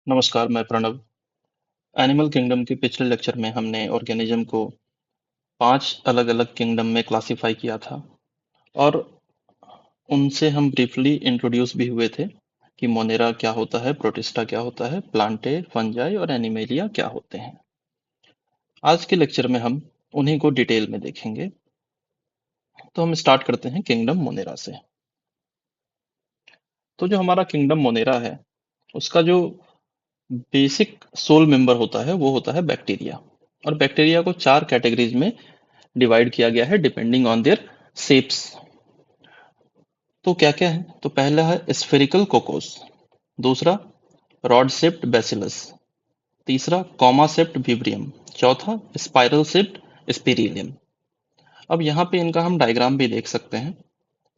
नमस्कार, मैं Pranav. Animal kingdom के पिछले लेक्चर में हमने ऑर्गेनिज्म को 5 अलग-अलग किंगडम में क्लासिफाई किया था और उनसे हम ब्रीफली इंट्रोड्यूस भी हुए थे कि मोनेरा क्या होता है, प्रोटिस्टा क्या होता है, प्लांटे, फंजाई और एनिमेलिया क्या होते हैं। आज के लेक्चर में हम उन्हीं को डिटेल में देखेंगे। तो हम स्टार्ट करते हैं किंगडम मोनेरा से। तो जो हमारा किंगडम मोनेरा है, उसका जो बेसिक सोल मेंबर होता है वो होता है बैक्टीरिया। और बैक्टीरिया को 4 कैटेगरीज में डिवाइड किया गया है डिपेंडिंग ऑन देयर शेप्स। तो क्या क्या है? तो पहला है स्फेरिकल कोकोस, दूसरा रॉड शेप्ड बैसिलस, तीसरा कॉमा शेप्ड विब्रियम, चौथा स्पाइरल शेप्ड स्पिरिलियम। अब यहाँ पे इनका हम डायग्राम भी देख सकते हैं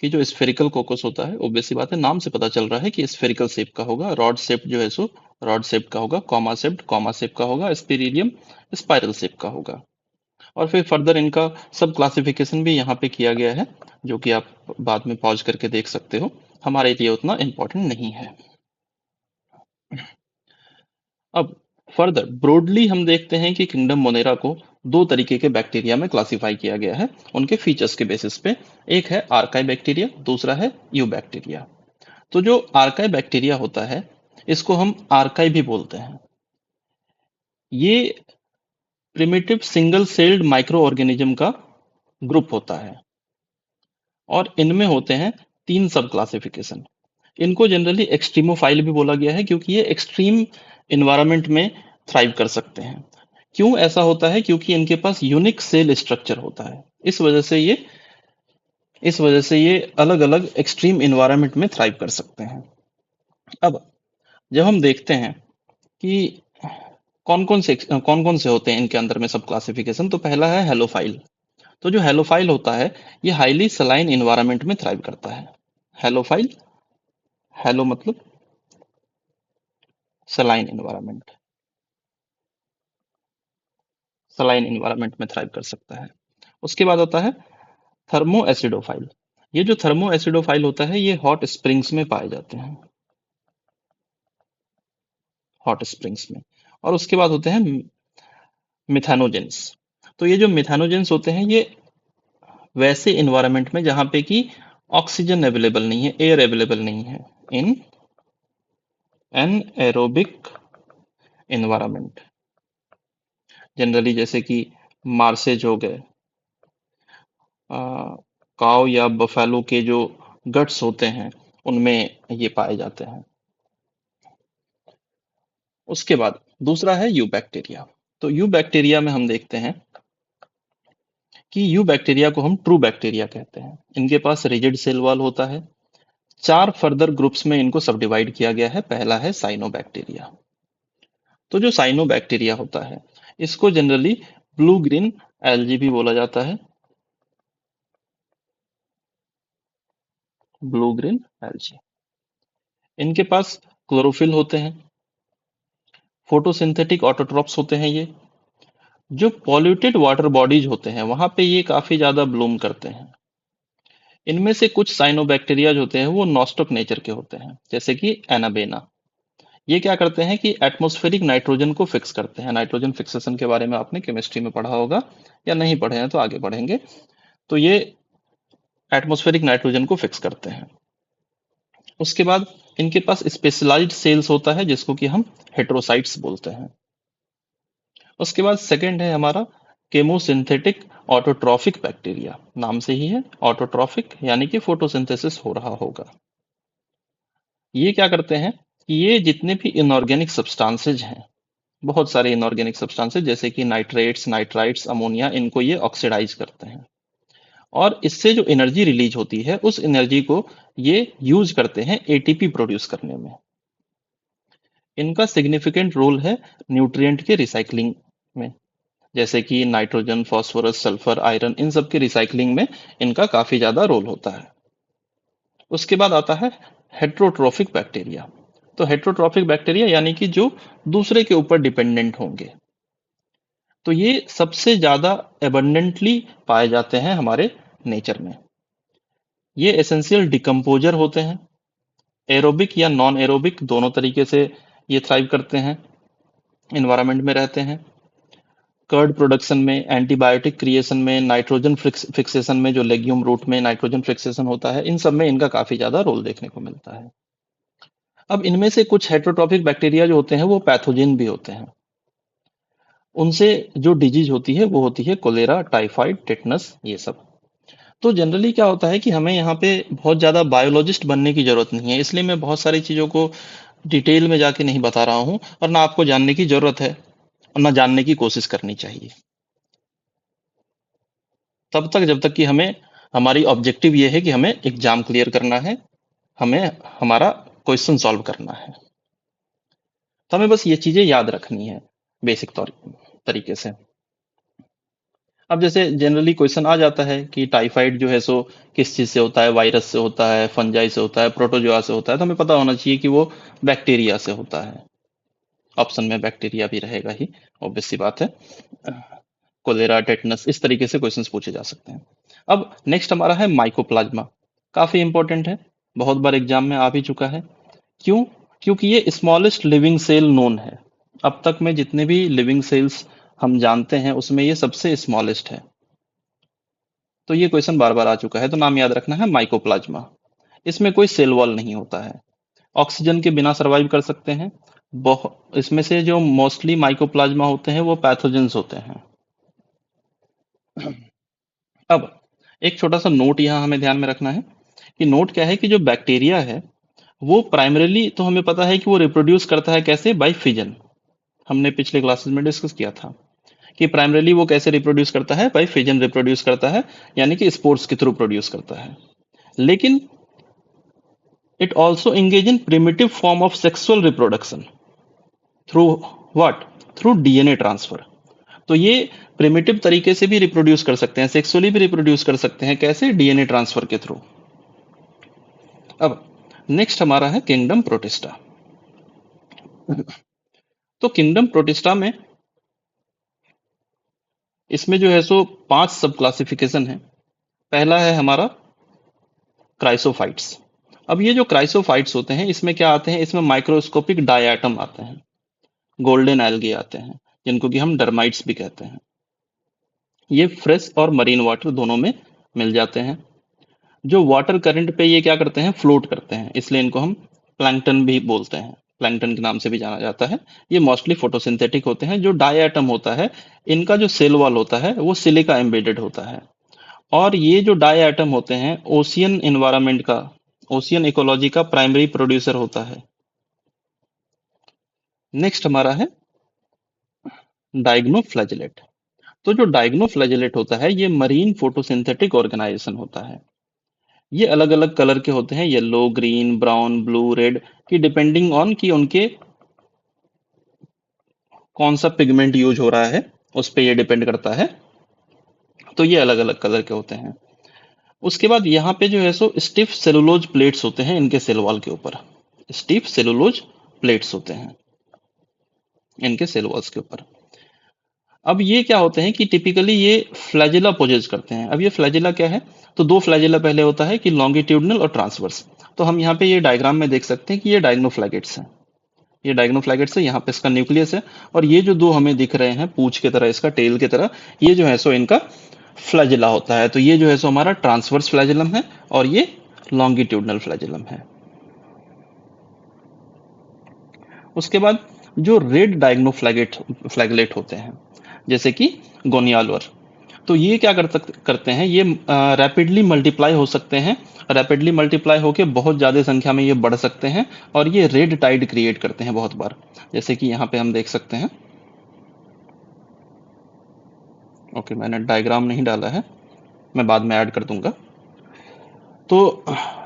कि जो स्फेरिकल कोकोस होता है, ऑब्वियस सी बात है, नाम से पता चल रहा है कि स्फेरिकल शेप का होगा। रॉड शेप जो है सो रॉड शेप का होगा, कॉमा शेप का होगा, स्पिरिलियम स्पाइरल शेप का होगा। और फिर फर्दर इनका सब क्लासिफिकेशन भी यहाँ पे किया गया है, जो कि आप बाद में पॉज करके देख सकते हो। हमारे लिए उतना इम्पोर्टेंट नहीं है। अब फर्दर ब्रॉडली हम देखते हैं कि किंगडम मोनेरा को दो तरीके के बैक्टीरिया में क्लासिफाई किया गया है उनके फीचर्स के बेसिस पे। एक है आर्काई बैक्टीरिया, दूसरा है यू बैक्टीरिया। तो जो आर्काई बैक्टीरिया होता है, इसको हम आर्काई भी बोलते हैं। ये primitive single celled micro organism का ग्रुप होता है और इनमें होते हैं 3 सब क्लासिफिकेशन। इनको जनरली एक्सट्रीमोफाइल भी बोला गया है क्योंकि ये एक्सट्रीम इन्वायरमेंट में थ्राइव कर सकते हैं। क्यों ऐसा होता है? क्योंकि इनके पास यूनिक सेल स्ट्रक्चर होता है। इस वजह से ये अलग-अलग एक्सट्रीम इन्वायरमेंट में थ्राइव कर सकते हैं। अब जब हम देखते हैं कि कौन-कौन से होते हैं इनके अंदर में सब क्लासिफिकेशन, तो पहला है हेलोफाइल। तो जो हेलोफाइल होता है, ये हाईली सलाइन इन्वायरमेंट में थ्राइव करता है। हेलोफाइल, हेलो मतलब सलाइन इन्वायरमेंट, सलाइन इन्वायरमेंट में थ्राइव कर सकता है। उसके बाद आता है थर्मो एसिडोफाइल। ये जो थर्मो एसिडोफाइल होता है, ये हॉट स्प्रिंग्स में पाए जाते हैं, हॉट स्प्रिंग्स में। और उसके बाद होते हैं मिथानोजेंस। तो ये जो मिथानोजेंस होते हैं, ये वैसे इन्वायरमेंट में जहाँ पे कि ऑक्सीजन अवेलेबल नहीं है, एयर अवेलेबल नहीं है, in an aerobic environment. Generally जैसे कि मार्सेज हो गए, काव या बफेलो के जो गट्स होते हैं, उनमें ये पाए जाते हैं। उसके बाद दूसरा है यू बैक्टीरिया। तो यू बैक्टीरिया में हम देखते हैं कि यू बैक्टीरिया को हम ट्रू बैक्टीरिया कहते हैं। इनके पास रिजिड सेल वॉल होता है। 4 फर्दर ग्रुप्स में इनको सब डिवाइड किया गया है। पहला है साइनोबैक्टीरिया। तो जो साइनोबैक्टीरिया होता है, इसको जनरली ब्लू ग्रीन एल्गी भी बोला जाता है, ब्लू ग्रीन एल्गी। इनके पास क्लोरोफिल होते हैं, फोटोसिंथेटिक ऑटोट्रॉप्स होते हैं ये। जो पॉल्यूटेड वाटर बॉडीज होते हैं, वहां पे ये काफी ज्यादा ब्लूम करते हैं। इनमें से कुछ साइनोबैक्टीरिया होते हैं वो नॉस्टॉक नेचर के होते हैं, जैसे कि एनाबेना। ये क्या करते हैं कि एटमॉस्फेरिक नाइट्रोजन को फिक्स करते हैं। नाइट्रोजन फिक्सेशन के बारे में आपने केमिस्ट्री में पढ़ा होगा, या नहीं पढ़े हैं तो आगे पढ़ेंगे। तो ये एटमॉस्फेरिक नाइट्रोजन को फिक्स करते हैं। उसके बाद इनके पास स्पेशलाइज्ड सेल्स होता है, जिसको कि हम हेट्रोसाइट्स बोलते हैं। उसके बाद सेकंड है हमारा केमोसिंथेटिक ऑटोट्रॉफिक बैक्टीरिया। नाम से ही है ऑटोट्रॉफिक, यानी कि फोटोसिंथेसिस हो रहा होगा। ये क्या करते हैं कि ये जितने भी इनऑर्गेनिक सब्सटेंसेज हैं, बहुत सारे इनऑर्गेनिक सब्सटेंसेज जैसे कि नाइट्रेट्स, नाइट्राइट्स, अमोनिया, इनको ये ऑक्सीडाइज करते हैं। और इससे जो एनर्जी रिलीज होती है, उस एनर्जी को ये यूज करते हैं एटीपी प्रोड्यूस करने में। इनका सिग्निफिकेंट रोल है न्यूट्रिएंट के रिसाइकलिंग में, जैसे कि नाइट्रोजन, फास्फोरस, सल्फर, आयरन, इन सब के रिसाइकलिंग में इनका काफी ज्यादा रोल होता है। उसके बाद आता है हेट्रोट्रोफिक बैक्टीरिया। तो हेट्रोट्रोफिक बैक्टीरिया यानी कि जो दूसरे के ऊपर डिपेंडेंट होंगे। तो ये सबसे ज्यादा एबंडेंटली पाए जाते हैं हमारे नेचर में। ये एसेंशियल डिकम्पोजर होते हैं, एरोबिक या नॉन एरोबिक दोनों तरीके से ये थ्राइव करते हैं, इन्वायरमेंट में रहते हैं। कर्ड प्रोडक्शन में, एंटीबायोटिक क्रिएशन में, नाइट्रोजन फिक्सेशन में, जो लेग्यूम रूट में नाइट्रोजन फिक्सेशन होता है, इन सब में इनका काफी ज्यादा रोल देखने को मिलता है। अब इनमें से कुछ हेट्रोट्रॉफिक बैक्टीरिया जो होते हैं वो पैथोजेन भी होते हैं। उनसे जो डिजीज होती है वो होती है कोलेरा, टाइफाइड, टेटनस, ये सब। तो जनरली क्या होता है कि हमें यहाँ पे बहुत ज्यादा बायोलॉजिस्ट बनने की जरूरत नहीं है, इसलिए मैं बहुत सारी चीजों को डिटेल में जाके नहीं बता रहा हूँ, और ना आपको जानने की जरूरत है और ना जानने की कोशिश करनी चाहिए, तब तक जब तक कि हमें, हमारी ऑब्जेक्टिव ये है कि हमें एग्जाम क्लियर करना है, हमें हमारा क्वेश्चन सॉल्व करना है। तो हमें बस ये चीजें याद रखनी है बेसिक तौर तरीके से। अब जैसे जनरली क्वेश्चन आ जाता है कि टाइफाइड जो है सो किस चीज से होता है, वायरस से होता है, फंजाई से होता है, प्रोटोजोआ से होता है, तो हमें पता होना चाहिए कि वो बैक्टीरिया से होता है। ऑप्शन में बैक्टीरिया भी रहेगा ही, ऑब्वियस सी बात है। कोलेरा, टेटनस, इस तरीके से क्वेश्चंस पूछे जा सकते हैं। अब नेक्स्ट हमारा है माइकोप्लाज्मा। काफी इंपॉर्टेंट है, बहुत बार एग्जाम में आ भी चुका है। क्यों? क्योंकि ये स्मॉलेस्ट लिविंग सेल नोन है। अब तक में जितने भी लिविंग सेल्स हम जानते हैं उसमें ये सबसे स्मॉलेस्ट है। तो ये क्वेश्चन बार बार आ चुका है, तो नाम याद रखना है माइकोप्लाज्मा। इसमें कोई सेल वॉल नहीं होता है, ऑक्सीजन के बिना सरवाइव कर सकते हैं। इसमें से जो मोस्टली माइकोप्लाज्मा होते हैं वो पैथोजेंस होते हैं। अब एक छोटा सा नोट यहाँ हमें ध्यान में रखना है कि नोट क्या है कि जो बैक्टीरिया है वो प्राइमरीली, तो हमें पता है कि वो रिप्रोड्यूस करता है कैसे, बाय फिजन। हमने पिछले क्लासेस में डिस्कस किया था कि प्राइमरीली वो कैसे रिप्रोड्यूस करता है, बाय फिजन रिप्रोड्यूस करता है, यानी कि स्पोर्स के थ्रू प्रोड्यूस करता है। लेकिन it also engage in primitive form of sexual reproduction through what, through DNA transfer. तो ये प्रिमिटिव तरीके से भी रिप्रोड्यूस कर सकते हैं, सेक्सुअली भी रिप्रोड्यूस कर सकते हैं, कैसे, डीएनए ट्रांसफर के थ्रू। अब नेक्स्ट हमारा है किंगडम प्रोटिस्टा। तो किंगडम प्रोटिस्टा में, इसमें जो है सो 5 सब क्लासिफिकेशन है। पहला है हमारा क्राइसोफाइट्स। अब ये जो क्राइसोफाइट्स होते हैं इसमें क्या आते हैं, इसमें माइक्रोस्कोपिक डायटम आते हैं, गोल्डन एल्गी आते हैं, जिनको कि हम डर्माइट्स भी कहते हैं। ये फ्रेश और मरीन वाटर दोनों में मिल जाते हैं। जो वाटर करंट पे ये क्या करते हैं, फ्लोट करते हैं, इसलिए इनको हम प्लैंकटन भी बोलते हैं, प्लैंकटन के नाम से भी जाना जाता है। ये मोस्टली फोटोसिंथेटिक होते हैं। जो डायटम होता है, इनका जो सेल वॉल होता है वो सिलिका एम्बेडेड होता है। और ये जो डायटम होते हैं ओशियन एनवायरनमेंट का, ओशियन इकोलॉजी का प्राइमरी प्रोड्यूसर होता है। नेक्स्ट हमारा है डायग्नोफ्लैजेलेट। तो जो डायग्नोफ्लैजेलेट होता है ये मरीन फोटोसिंथेटिक ऑर्गेनाइजेशन होता है। ये अलग अलग कलर के होते हैं, yellow, green, brown, blue, red, की डिपेंडिंग ऑन कि उनके कौन सा पिगमेंट यूज हो रहा है उस पे ये डिपेंड करता है। तो ये अलग अलग कलर के होते हैं। उसके बाद यहाँ पे जो है सो स्टिफ सेलुलोज प्लेट्स होते हैं इनके सेल वॉल के ऊपर, स्टिफ सेलुलोज प्लेट्स होते हैं इनके सेल वॉल्स के ऊपर। अब ये क्या होते हैं कि टिपिकली ये फ्लैजिला पोजेज करते हैं। अब ये फ्लैजिला क्या है, तो दो फ्लैजिला पहले होता है कि लॉन्गिट्यूडनल और ट्रांसवर्स। तो हम यहाँ पे ये डायग्राम में देख सकते हैं कि ये डायग्नोफ्लैगेट्स हैं, ये डायग्नोफ्लैगेट्स है, यहाँ पे इसका न्यूक्लियस है, और ये जो दो हमें दिख रहे हैं पूंछ की तरह, इसका टेल की तरह, ये जो है सो इनका फ्लैजिला होता है। तो ये जो है सो हमारा ट्रांसवर्स फ्लैजिलम है और ये लॉन्गिट्यूडनल फ्लैजिलम है। उसके बाद जो रेड फ्लैगलेट होते हैं जैसे कि गोनियालवर, तो ये क्या करते हैं, ये रैपिडली मल्टीप्लाई हो सकते हैं, रैपिडली मल्टीप्लाई होके बहुत ज़्यादा संख्या में ये बढ़ सकते हैं, और ये रेड टाइड क्रिएट करते हैं बहुत बार, जैसे कि यहाँ पे हम देख सकते हैं। ओके, मैंने डायग्राम नहीं डाला है, मैं बाद में ऐड कर दूंगा। तो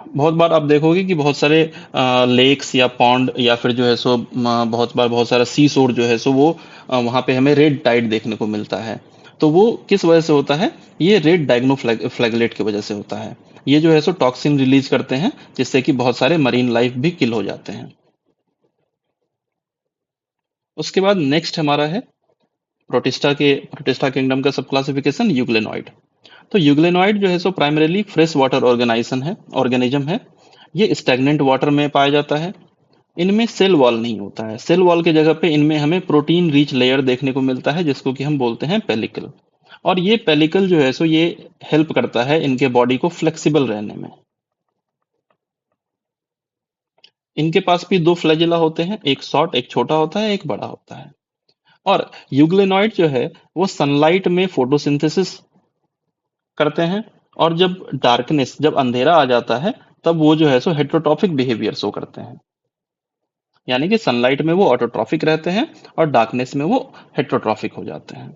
बहुत बार आप देखोगे कि बहुत सारे लेक्स या पॉन्ड या फिर जो है सो बहुत बार बहुत सारा सी शोर जो है सो वो वहाँ पे हमें रेड टाइड देखने को मिलता है। तो वो किस वजह से होता है, ये रेड डायग्नोफ्लैगलेट की वजह से होता है। ये जो है सो टॉक्सिन रिलीज करते हैं जिससे कि बहुत सारे मरीन लाइफ भी किल हो जाते हैं। उसके बाद नेक्स्ट हमारा है प्रोटिस्टा किंगडम का सब क्लासिफिकेशन यूग्लेनॉइड। तो यूग्लेनॉइड जो है सो प्राइमरीली फ्रेश वाटर ऑर्गेनिज्म है। ये स्टैग्नेंट वाटर में पाया जाता है। इनमें सेल वॉल नहीं होता है। सेल वॉल की जगह पे इनमें हमें प्रोटीन रिच लेयर देखने को मिलता है, जिसको कि हम बोलते हैं पेलिकल। और ये पेलिकल जो है सो ये हेल्प करता है इनके बॉडी को फ्लेक्सिबल रहने में। इनके पास भी दो फ्लैजिला होते हैं, एक शॉर्ट, एक छोटा होता है, एक बड़ा होता है। और यूग्लेनॉइड जो है वो सनलाइट में फोटोसिंथेसिस करते हैं, और जब अंधेरा आ जाता है तब वो जो है सो हेट्रोट्रॉफिक बिहेवियर शो करते हैं। यानी कि सनलाइट में वो ऑटोट्रॉफिक रहते हैं और डार्कनेस में वो हेट्रोट्रॉफिक हो जाते हैं।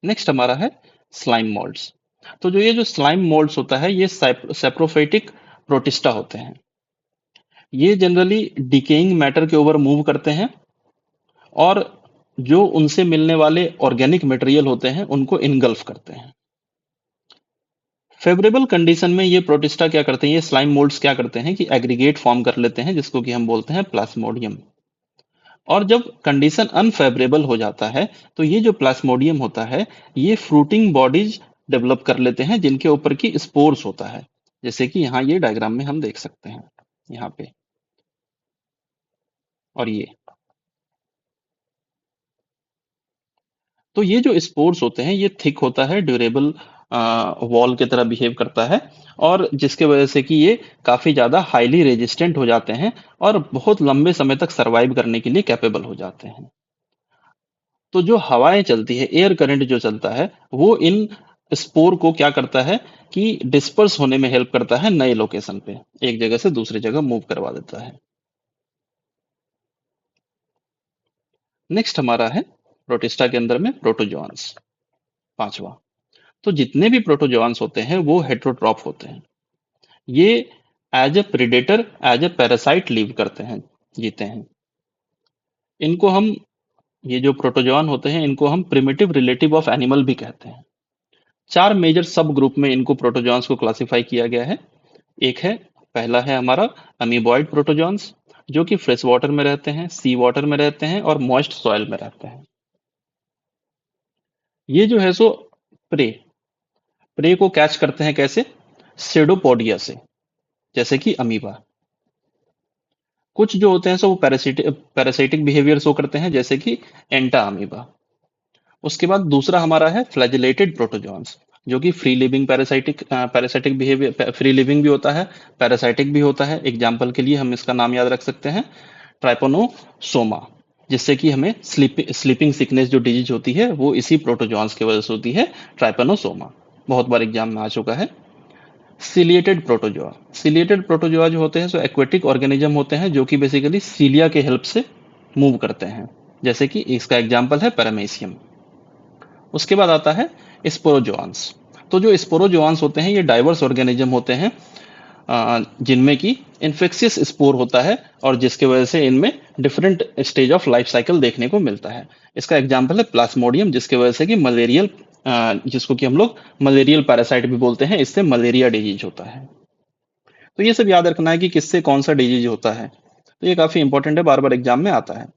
नेक्स्ट हमारा है स्लाइम मोल्ड्स। तो ये जो स्लाइम मोल्ड्स होता है ये सेप्रोफाइटिक प्रोटिस्टा होते हैं। ये जनरली डिकेइंग मैटर के ऊपर मूव करते हैं, और जो उनसे मिलने वाले ऑर्गेनिक मटेरियल होते हैं उनको इनगल्फ करते हैं। फेवरेबल कंडीशन में ये प्रोटिस्टा क्या करते हैं, ये स्लाइम मोल्ड्स क्या करते हैं कि एग्रीगेट फॉर्म कर लेते हैं, जिसको कि हम बोलते हैं प्लाज्मोडियम। और जब कंडीशन अनफेवरेबल हो जाता है तो ये जो प्लाज्मोडियम होता है ये फ्रूटिंग बॉडीज डेवलप कर लेते हैं, जिनके ऊपर की स्पोर्स होता है, जैसे कि यहाँ ये डायग्राम में हम देख सकते हैं यहाँ पे। और ये तो ये जो स्पोर्स होते हैं ये थिक होता है, ड्यूरेबल वॉल की तरह बिहेव करता है, और जिसके वजह से कि ये काफी ज्यादा हाईली रेजिस्टेंट हो जाते हैं और बहुत लंबे समय तक सरवाइव करने के लिए कैपेबल हो जाते हैं। तो जो हवाएं चलती है, एयर करंट जो चलता है, वो इन स्पोर को क्या करता है कि डिस्पर्स होने में हेल्प करता है, नए लोकेशन पे एक जगह से दूसरी जगह मूव करवा देता है। नेक्स्ट हमारा है प्रोटिस्टा के अंदर में प्रोटोजोआंस, पांचवा। तो जितने भी प्रोटोजोआंस होते हैं वो हेट्रोट्रॉफ होते हैं। ये as a predator, as a parasite live करते हैं, जीते हैं। इनको हम, ये जो प्रोटोजोआन होते हैं इनको हम प्रिमिटिव रिलेटिव ऑफ एनिमल भी कहते हैं। चार मेजर सब ग्रुप में इनको प्रोटोजोआंस को क्लासिफाई किया गया है। एक है, पहला है हमारा अमीबॉइड प्रोटोजोआंस, जो कि फ्रेश वाटर में रहते हैं, सी वाटर में रहते हैं और मॉइस्ट सॉइल में रहते हैं। ये जो है सो प्रे प्रे को कैच करते हैं कैसे, सेडोपोडिया से, जैसे कि अमीबा। कुछ जो होते हैं सो वो पैरासिटिक बिहेवियर शो करते हैं, जैसे कि एंटा अमीबा। उसके बाद दूसरा हमारा है फ्लैजिलेटेड प्रोटोजोन्स, जो कि free living parasitic behaviour, free living भी होता है, पैरासाइटिक भी होता है। एग्जाम्पल के लिए हम इसका नाम याद रख सकते हैं, ट्राइपोनोसोमा, जिससे कि हमें स्लीपिंग सिकनेस जो डिजीज होती है वो इसी प्रोटोजोन्स की वजह से होती है, ट्राइपोनोसोमा। बहुत बार एग्जाम में आ चुका है। सिलिएटेड प्रोटोजोआ जो होते हैं सो एक्वेटिक ऑर्गेनिज्म होते हैं, जो कि बेसिकली सीलिया के हेल्प से मूव करते हैं, जैसे कि इसका एग्जाम्पल है पैरामेसियम। उसके बाद आता है स्पोरोजोआंस। तो जो स्पोरोजोआंस होते हैं ये डाइवर्स ऑर्गेनिज्म होते हैं, जिनमें की इन्फेक्शियस स्पोर होता है, और जिसके वजह से इनमें different stage of life cycle देखने को मिलता है। इसका एग्जाम्पल है प्लाज्मोडियम, जिसके वजह से कि मलेरियल, जिसको कि हम लोग मलेरियल पैरासाइट भी बोलते हैं, इससे मलेरिया डिजीज होता है। तो ये सब याद रखना है कि किससे कौन सा डिजीज होता है, तो ये काफी इंपॉर्टेंट है, बार बार एग्जाम में आता है।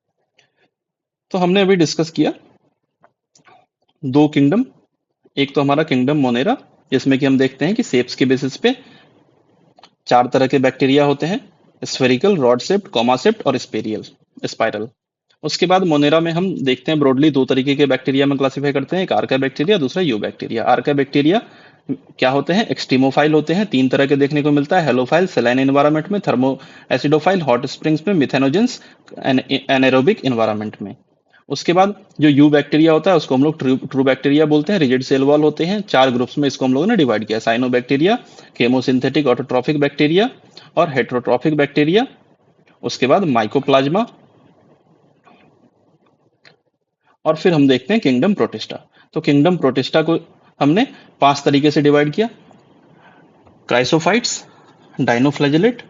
तो हमने अभी डिस्कस किया दो किंगडम। एक तो हमारा किंगडम मोनेरा, जिसमें कि हम देखते हैं कि सेप्स के बेसिस पे चार तरह के बैक्टीरिया होते हैं, spherical, rod shaped, comma shaped और स्पेरियल, स्पाइरल। उसके बाद मोनेरा में हम देखते हैं ब्रॉडली दो तरीके के बैक्टीरिया में क्लासिफाई करते हैं, एक आर्का बैक्टीरिया, दूसरा यू बैक्टीरिया। आर्का बैक्टीरिया क्या होते हैं, एक्सट्रीमोफाइल होते हैं, तीन तरह के देखने को मिलता है, हेलोफाइल सलाइन एनवायरनमेंट में, थर्मो एसिडोफाइल हॉट स्प्रिंग्स में, मिथेनोजेंस एनारोबिक एनवायरनमेंट में। उसके बाद जो यू बैक्टीरिया होता है उसको हम लोग ट्रू बैक्टीरिया बोलते हैं, रिजिड सेल वॉल होते हैं। चार ग्रुप्स में इसको हम लोगों ने डिवाइड किया, cyanobacteria, chemosynthetic autotrophic bacteria और हेट्रोट्रॉफिक बैक्टीरिया। उसके बाद माइकोप्लाज्मा, और फिर हम देखते हैं किंगडम प्रोटिस्टा। तो किंगडम प्रोटिस्टा को हमने पांच तरीके से डिवाइड किया, chrysophytes, dinoflagellate,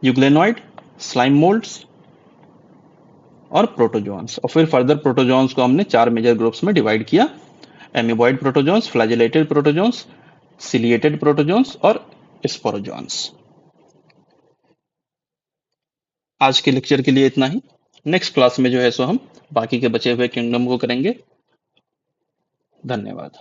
euglenoid, slime moulds और प्रोटोजोन्स। और फिर फर्दर प्रोटोजोन्स को हमने चार मेजर ग्रुप्स में डिवाइड किया, amoeboid protozoans, flagellated protozoans, ciliated protozoans और स्पोरोजोन्स। आज के लेक्चर के लिए इतना ही। नेक्स्ट क्लास में जो है सो हम बाकी के बचे हुए किंगडम को करेंगे। धन्यवाद।